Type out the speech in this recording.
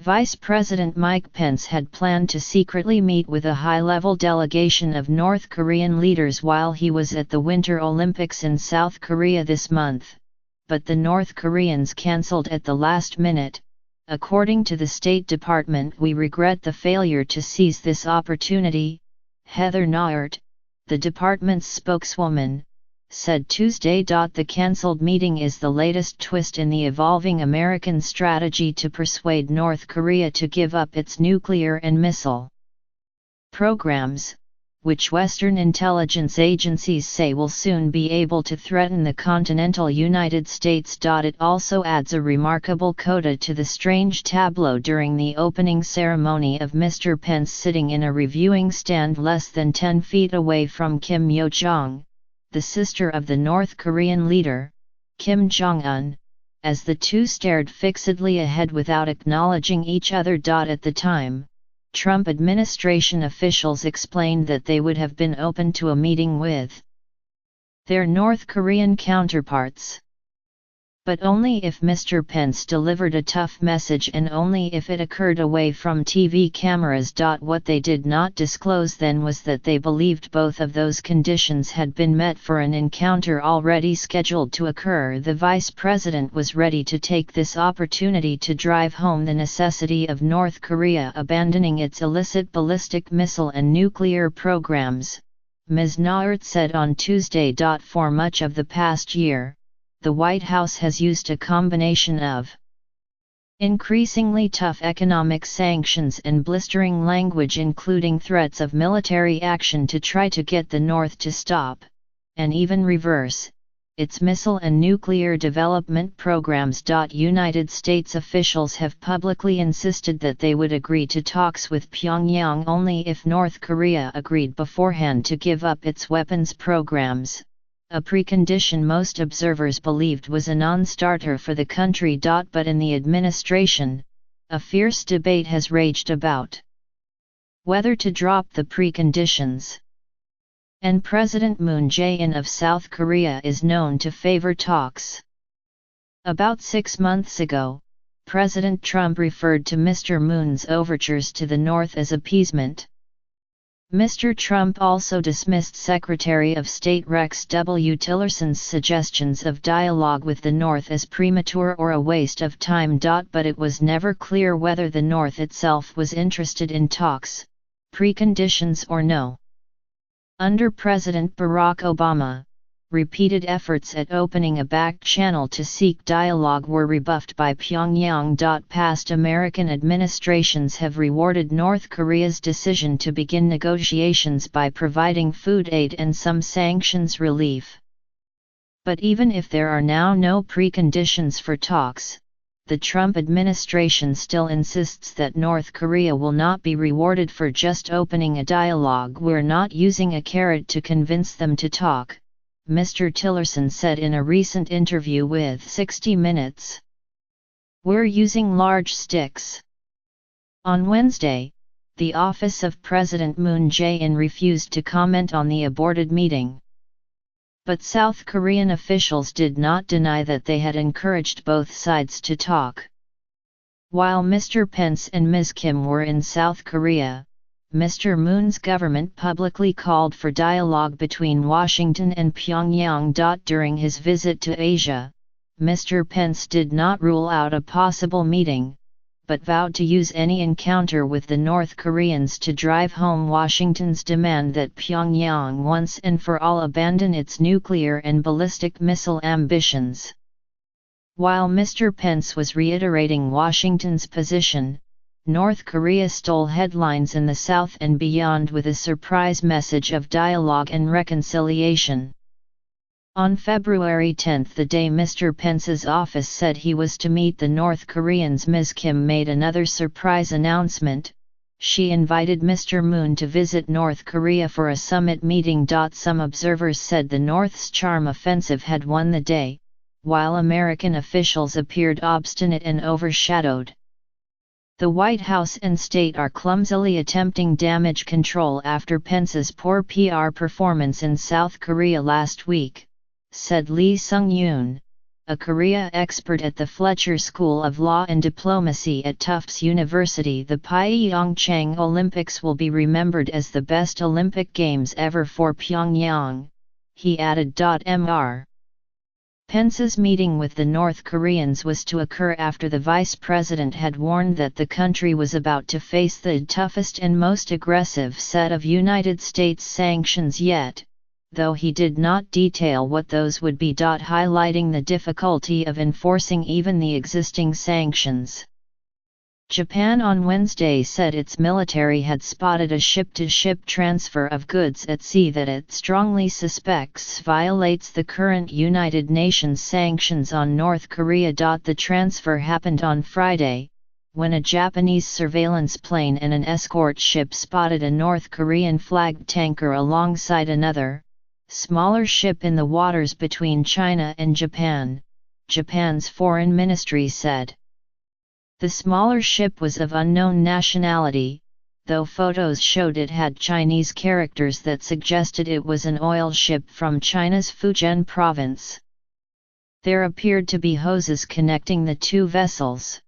Vice President Mike Pence had planned to secretly meet with a high-level delegation of North Korean leaders while he was at the Winter Olympics in South Korea this month, but the North Koreans cancelled at the last minute. According to the State Department, "We regret the failure to seize this opportunity," Heather Nauert, the department's spokeswoman, said Tuesday. The cancelled meeting is the latest twist in the evolving American strategy to persuade North Korea to give up its nuclear and missile programs, which Western intelligence agencies say will soon be able to threaten the continental United States. It also adds a remarkable coda to the strange tableau during the opening ceremony of Mr. Pence sitting in a reviewing stand less than 10 feet away from Kim Yo-jong, the sister of the North Korean leader, Kim Jong-un, as the two stared fixedly ahead without acknowledging each other. At the time, Trump administration officials explained that they would have been open to a meeting with their North Korean counterparts, but only if Mr. Pence delivered a tough message and only if it occurred away from TV cameras. What they did not disclose then was that they believed both of those conditions had been met for an encounter already scheduled to occur. The vice president was ready to take this opportunity to drive home the necessity of North Korea abandoning its illicit ballistic missile and nuclear programs, Ms. Nauert said on Tuesday. For much of the past year, the White House has used a combination of increasingly tough economic sanctions and blistering language, including threats of military action, to try to get the North to stop, and even reverse, its missile and nuclear development programs. United States officials have publicly insisted that they would agree to talks with Pyongyang only if North Korea agreed beforehand to give up its weapons programs, a precondition most observers believed was a non-starter for the country. But in the administration, a fierce debate has raged about whether to drop the preconditions. And President Moon Jae-in of South Korea is known to favor talks. About 6 months ago, President Trump referred to Mr. Moon's overtures to the North as appeasement. Mr. Trump also dismissed Secretary of State Rex W. Tillerson's suggestions of dialogue with the North as premature or a waste of time. But it was never clear whether the North itself was interested in talks, preconditions or no. Under President Barack Obama, repeated efforts at opening a back channel to seek dialogue were rebuffed by Pyongyang. Past American administrations have rewarded North Korea's decision to begin negotiations by providing food aid and some sanctions relief. But even if there are now no preconditions for talks, the Trump administration still insists that North Korea will not be rewarded for just opening a dialogue. "We're not using a carrot to convince them to talk," Mr. Tillerson said in a recent interview with 60 Minutes. "We're using large sticks." On Wednesday, the office of President Moon Jae-in refused to comment on the aborted meeting. But South Korean officials did not deny that they had encouraged both sides to talk. While Mr. Pence and Ms. Kim were in South Korea, Mr. Moon's government publicly called for dialogue between Washington and Pyongyang. During his visit to Asia, Mr. Pence did not rule out a possible meeting, but vowed to use any encounter with the North Koreans to drive home Washington's demand that Pyongyang once and for all abandon its nuclear and ballistic missile ambitions. While Mr. Pence was reiterating Washington's position, North Korea stole headlines in the South and beyond with a surprise message of dialogue and reconciliation. On February 10, the day Mr. Pence's office said he was to meet the North Koreans, Ms. Kim made another surprise announcement. She invited Mr. Moon to visit North Korea for a summit meeting. Some observers said the North's charm offensive had won the day, while American officials appeared obstinate and overshadowed. The White House and state are clumsily attempting damage control after Pence's poor PR performance in South Korea last week, said Lee Sung-yoon, a Korea expert at the Fletcher School of Law and Diplomacy at Tufts University. The Pyeongchang Olympics will be remembered as the best Olympic Games ever for Pyongyang, he added. Mr. Pence's meeting with the North Koreans was to occur after the vice president had warned that the country was about to face the toughest and most aggressive set of United States sanctions yet, though he did not detail what those would be. Highlighting the difficulty of enforcing even the existing sanctions. Japan on Wednesday said its military had spotted a ship-to-ship transfer of goods at sea that it strongly suspects violates the current United Nations sanctions on North Korea. The transfer happened on Friday, when a Japanese surveillance plane and an escort ship spotted a North Korean-flagged tanker alongside another, smaller ship in the waters between China and Japan, Japan's foreign ministry said. The smaller ship was of unknown nationality, though photos showed it had Chinese characters that suggested it was an oil ship from China's Fujian province. There appeared to be hoses connecting the two vessels.